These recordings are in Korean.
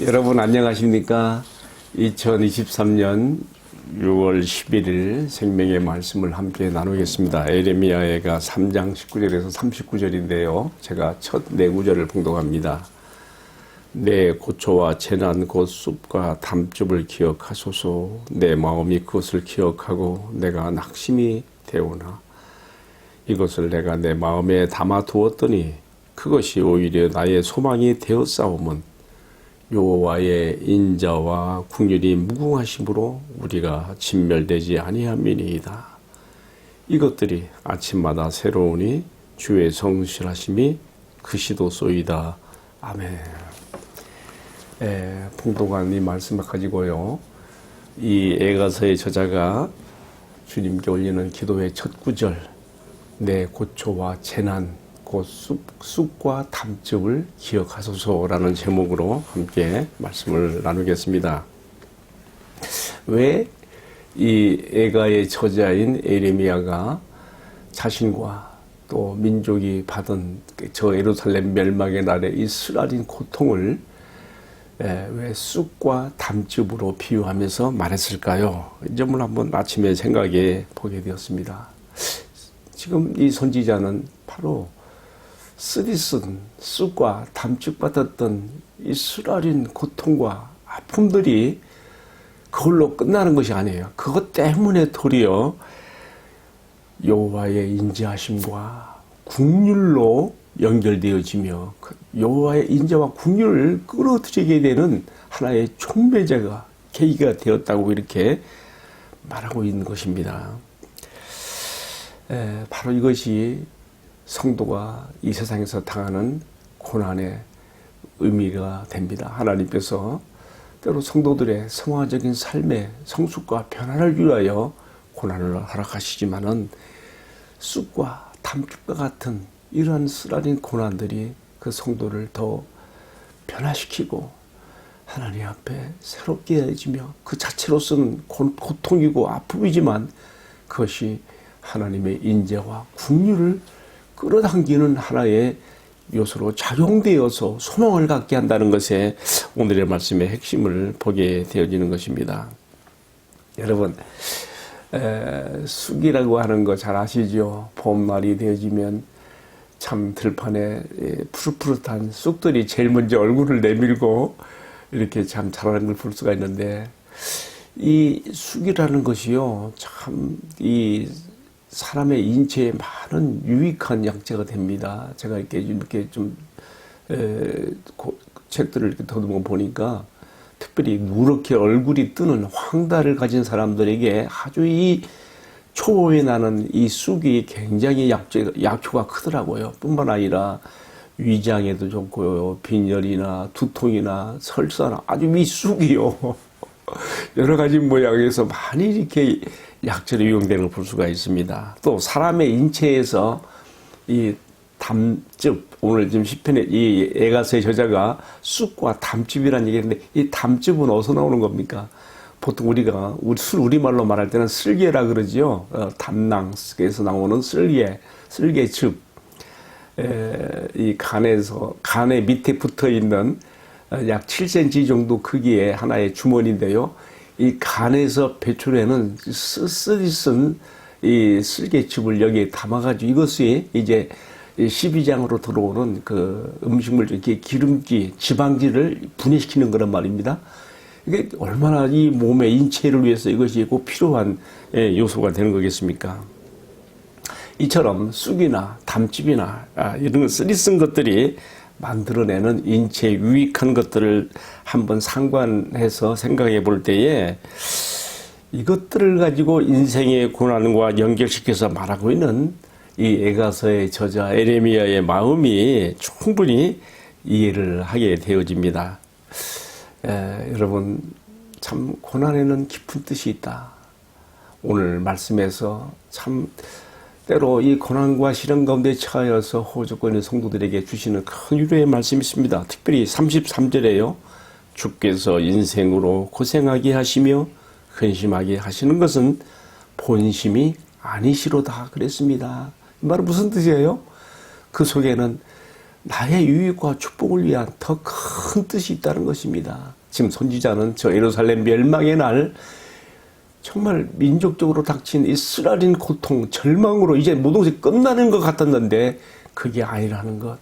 여러분 안녕하십니까? 2023년 6월 11일 생명의 말씀을 함께 나누겠습니다. 에레미야가 3장 19절에서 39절인데요. 제가 첫 네 구절을 봉독합니다. 내 고초와 재난 곧 숲과 담즙을 기억하소서. 내 마음이 그것을 기억하고 내가 낙심이 되오나 이것을 내가 내 마음에 담아두었더니 그것이 오히려 나의 소망이 되었사오면 여호와의 인자와 긍휼이 무궁하심으로 우리가 진멸되지 아니함이니이다. 이것들이 아침마다 새로우니 주의 성실하심이 크시도소이다. 아멘. 봉독한 이 말씀을 가지고요, 이 에가서의 저자가 주님께 올리는 기도의 첫 구절, 내 고초와 재난 곧 쑥과 담즙을 기억하소서라는 제목으로 함께 말씀을 나누겠습니다. 왜 이 에가의 저자인 에레미야가 자신과 또 민족이 받은 저 예루살렘 멸망의 날의 이 쓰라린 고통을 왜 쑥과 담즙으로 비유하면서 말했을까요? 이 점을 한번 아침에 생각해 보게 되었습니다. 지금 이 선지자는 바로 쓰디쓴 쑥과 담즙 받았던 이 쓰라린 고통과 아픔들이 그걸로 끝나는 것이 아니에요. 그것 때문에 도리어 여호와의 인자하심과 긍휼로 연결되어지며 여호와의 인자와 긍휼을 끌어들이게 되는 하나의 촉매제가 계기가 되었다고 이렇게 말하고 있는 것입니다. 바로 이것이 성도가 이 세상에서 당하는 고난의 의미가 됩니다. 하나님께서 때로 성도들의 성화적인 삶의 성숙과 변화를 위하여 고난을 허락하시지만은 쑥과 담즙과 같은 이러한 쓰라린 고난들이 그 성도를 더 변화시키고 하나님 앞에 새롭게 해지며 그 자체로서는 고통이고 아픔이지만 그것이 하나님의 인재와 긍휼을 끌어당기는 하나의 요소로 작용되어서 소망을 갖게 한다는 것에 오늘의 말씀의 핵심을 보게 되어지는 것입니다. 여러분, 쑥이라고 하는 거 잘 아시죠? 봄날이 되어지면 참 들판에 푸릇푸릇한 쑥들이 제일 먼저 얼굴을 내밀고 이렇게 참 자라는 걸 볼 수가 있는데, 이 쑥이라는 것이요, 참 이 사람의 인체에 많은 유익한 약재가 됩니다. 제가 이렇게 좀 책들을 이렇게 더듬어 보니까 특별히 누렇게 얼굴이 뜨는 황달을 가진 사람들에게 아주 이 초보에 나는 이 쑥이 굉장히 약효가 크더라고요. 뿐만 아니라 위장에도 좋고요, 빈혈이나 두통이나 설사나 아주 이 쑥이요, 여러 가지 모양에서 많이 이렇게 약재로 이용되는 걸 볼 수가 있습니다. 또 사람의 인체에서 이 담즙, 오늘 지금 시편에 이 에가서의 저자가 쑥과 담즙이라는 얘기했는데, 이 담즙은 어디서 나오는 겁니까? 보통 우리가 우리말로 말할 때는 쓸개라 그러지요. 담낭에서 나오는 쓸개즙. 이 간에 밑에 붙어 있는 약 7cm 정도 크기의 하나의 주머니인데요. 이 간에서 배출하는 쓰디쓴 이 쓸개즙을 여기에 담아가지고 이것이 이제 12장으로 들어오는 그 음식물, 이렇게 기름기, 지방질을 분해시키는 그런 말입니다. 이게 얼마나 이 몸의 인체를 위해서 이것이 꼭 필요한 요소가 되는 거겠습니까? 이처럼 쑥이나 담즙이나 이런 쓰디쓴 것들이 만들어내는 인체에 유익한 것들을 한번 상관해서 생각해 볼 때에 이것들을 가지고 인생의 고난과 연결시켜서 말하고 있는 이 에가서의 저자 에레미야의 마음이 충분히 이해를 하게 되어집니다. 여러분, 참 고난에는 깊은 뜻이 있다. 오늘 말씀에서 참 때로 이 고난과 시련 가운데 처하여서 호적거리는 성도들에게 주시는 큰 위로의 말씀이 있습니다. 특별히 33절에요. 주께서 인생으로 고생하게 하시며 근심하게 하시는 것은 본심이 아니시로다 그랬습니다. 이 말은 무슨 뜻이에요? 그 속에는 나의 유익과 축복을 위한 더 큰 뜻이 있다는 것입니다. 지금 선지자는 저 예루살렘 멸망의 날 정말 민족적으로 닥친 이 쓰라린 고통, 절망으로 이제 모든 것이 끝나는 것 같았는데 그게 아니라는 것.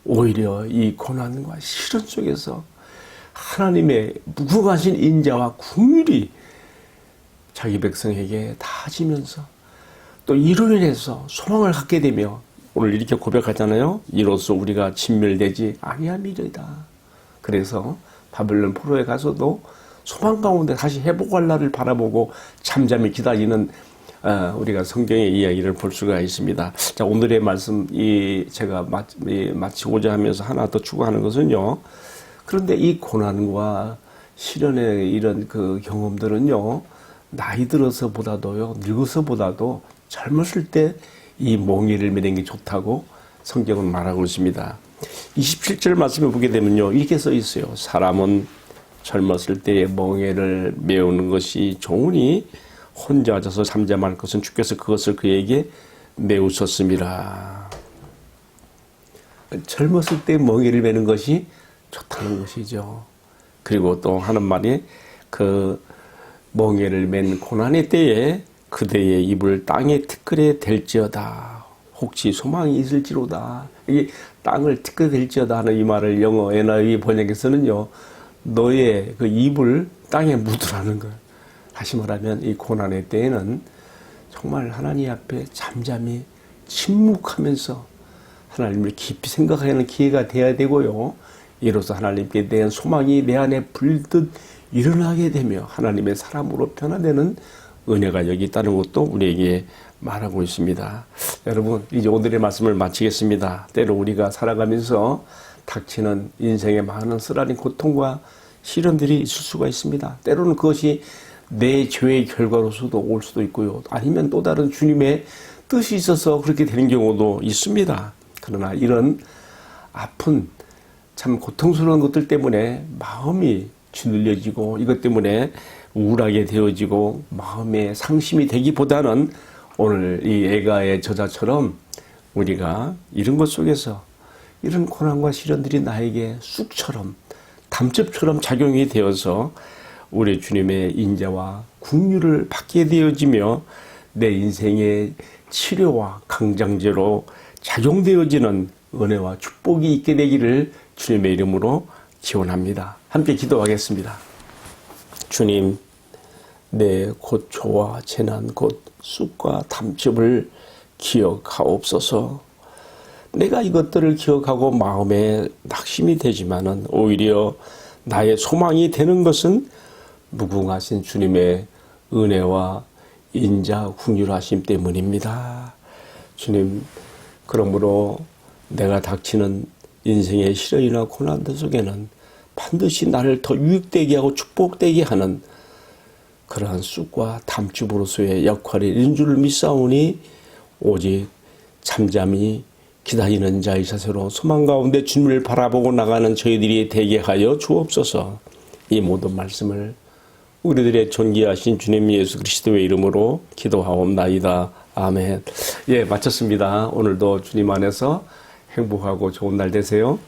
오히려 이 고난과 시련 속에서 하나님의 무궁하신 인자와 긍휼이 자기 백성에게 다지면서 또 이로 인해서 소망을 갖게 되며 오늘 이렇게 고백하잖아요. 이로써 우리가 진멸되지 아니함이로다. 그래서 바벨론 포로에 가서도 소망 가운데 다시 회복할 날을 바라보고 잠잠히 기다리는 우리가 성경의 이야기를 볼 수가 있습니다. 자, 오늘의 말씀 제가 마치고자 하면서 하나 더 추가하는 것은요. 그런데 이 고난과 시련의 이런 그 경험들은요. 나이 들어서보다도요. 늙어서보다도 젊었을 때 이 멍에를 매는 게 좋다고 성경은 말하고 있습니다. 27절 말씀을 보게 되면요. 이렇게 써 있어요. 사람은 젊었을 때의 멍에를 메우는 것이 좋으니 혼자 앉아서 잠잠할 것은 주께서 그것을 그에게 메우셨습니다. 젊었을 때 멍에를 메는 것이 좋다는 것이죠. 그리고 또 하는 말이 그 멍에를 맨 고난의 때에 그대의 입을 땅의 티끌에 댈지어다. 혹시 소망이 있을지로다. 이 땅을 티끌에 댈지어다 하는 이 말을 영어 NIV 번역에서는요. 너의 그 입을 땅에 묻으라는 거예요. 다시 말하면 이 고난의 때에는 정말 하나님 앞에 잠잠히 침묵하면서 하나님을 깊이 생각하는 기회가 되어야 되고요. 이로써 하나님께 대한 소망이 내 안에 불듯 일어나게 되며 하나님의 사람으로 변화되는 은혜가 여기 있다는 것도 우리에게 말하고 있습니다. 여러분, 이제 오늘의 말씀을 마치겠습니다. 때로 우리가 살아가면서 닥치는 인생의 많은 쓰라린 고통과 시련들이 있을 수가 있습니다. 때로는 그것이 내 죄의 결과로서도 올 수도 있고요. 아니면 또 다른 주님의 뜻이 있어서 그렇게 되는 경우도 있습니다. 그러나 이런 아픈 참 고통스러운 것들 때문에 마음이 짓눌려지고 이것 때문에 우울하게 되어지고 마음에 상심이 되기보다는 오늘 이 애가의 저자처럼 우리가 이런 것 속에서 이런 고난과 시련들이 나에게 쑥처럼 담즙처럼 작용이 되어서 우리 주님의 인자와 긍휼을 받게 되어지며 내 인생의 치료와 강장제로 작용되어지는 은혜와 축복이 있게 되기를 주님의 이름으로 기원합니다. 함께 기도하겠습니다. 주님, 내 고초와 재난 곧 쑥과 담즙을 기억하옵소서. 내가 이것들을 기억하고 마음에 낙심이 되지만은 오히려 나의 소망이 되는 것은 무궁하신 주님의 은혜와 인자 긍휼하심 때문입니다. 주님, 그러므로 내가 닥치는 인생의 시련이나 고난들 속에는 반드시 나를 더 유익되게 하고 축복되게 하는 그러한 쑥과 담즙으로서의 역할이 있는 줄 믿사오니 오직 잠잠히 기다리는 자의 자세로 소망 가운데 주님을 바라보고 나가는 저희들이 되게 하여 주옵소서. 이 모든 말씀을 우리들의 존귀하신 주님 예수 그리스도의 이름으로 기도하옵나이다. 아멘. 예, 마쳤습니다. 오늘도 주님 안에서 행복하고 좋은 날 되세요.